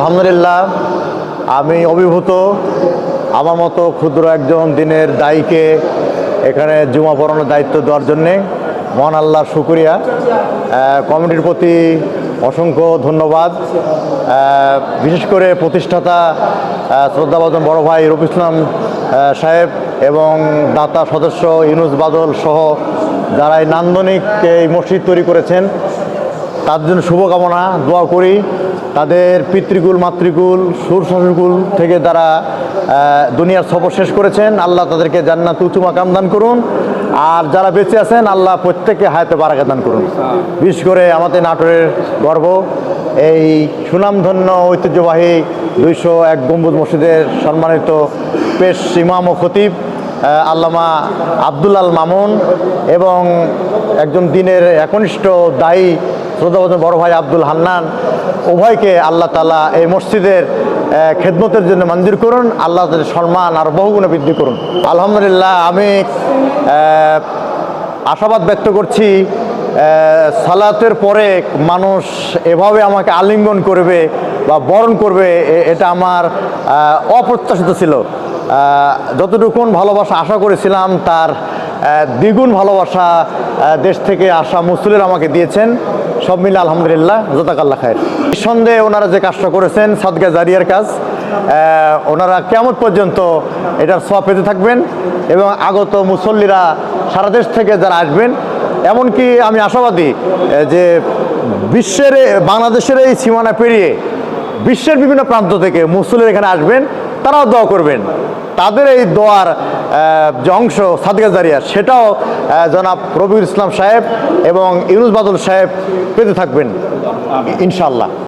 আলহামদুলিল্লাহ, আমি অভিভূত। আমার মতো ক্ষুদ্র একজন দিনের দায়ীকে এখানে জুমা পড়ানোর দায়িত্ব দেওয়ার জন্যে মহান আল্লাহর শুকরিয়া। কমিটির প্রতি অসংখ্য ধন্যবাদ। বিশেষ করে প্রতিষ্ঠাতা শ্রদ্ধাভাজন বড় ভাই রফিকুল ইসলাম সাহেব এবং দাতা সদস্য ইউনুস বাদল সহ যারা এই নান্দনিক এই মসজিদ তৈরি করেছেন, তার জন্য শুভকামনা দোয়া করি। তাদের পিতৃকুল মাতৃকুল সুর শাশুকুল থেকে যারা দুনিয়ার সফর শেষ করেছেন, আল্লাহ তাদেরকে জান্নাত উঁচু মাকাম দান করুন। আর যারা বেঁচে আছেন, আল্লাহ প্রত্যেককে হায়াতে বারাকা দান করুন। বিশেষ করে আমাদের নাটোরের গর্ব এই সুনামধন্য ঐতিহ্যবাহী 201 গম্বুজ মসজিদের সম্মানিত পেশ ইমাম ও খতিব আল্লামা আব্দুল আল মামুন এবং একজন দিনের একনিষ্ঠ দায়ী শ্রদ্ধাভাজন বড় ভাই আব্দুল হান্নান, উভয়কে আল্লাহ তাআলা এই মসজিদের খেদমতের জন্য মঞ্জুর করুন। আল্লাহ তাদের সম্মান আর বহুগুণে বৃদ্ধি করুন। আলহামদুলিল্লাহ, আমি আশাবাদ ব্যক্ত করছি সালাতের পরে মানুষ এভাবে আমাকে আলিঙ্গন করবে বা বরণ করবে, এটা আমার অপ্রত্যাশিত ছিল। যতটুকুন ভালোবাসা আশা করেছিলাম তার দ্বিগুণ ভালোবাসা দেশ থেকে আসা মুসলিরা আমাকে দিয়েছেন। সব মিলে আলহামদুলিল্লাহ, জাযাকাল্লাহ খায়ের। নিঃসন্দেহে ওনারা যে কাজটা করেছেন সাদকা জারিয়ার কাজ, ওনারা কিয়ামত পর্যন্ত এটার সওয়াব পেতে থাকবেন এবং আগত মুসল্লিরা সারা দেশ থেকে যারা আসবেন, এমনকি আমি আশাবাদী যে বিশ্বের বাংলাদেশের এই সীমানা পেরিয়ে বিশ্বের বিভিন্ন প্রান্ত থেকে মুসল্লিরা এখানে আসবেন, তারাও দোয়া করবেন। তাদের এই দোয়ার যে অংশ সাদকা জারিয়া, সেটাও জনাব রফিকুল ইসলাম সাহেব এবং ইউনুস বাদল সাহেব পেতে থাকবেন ইনশাআল্লাহ।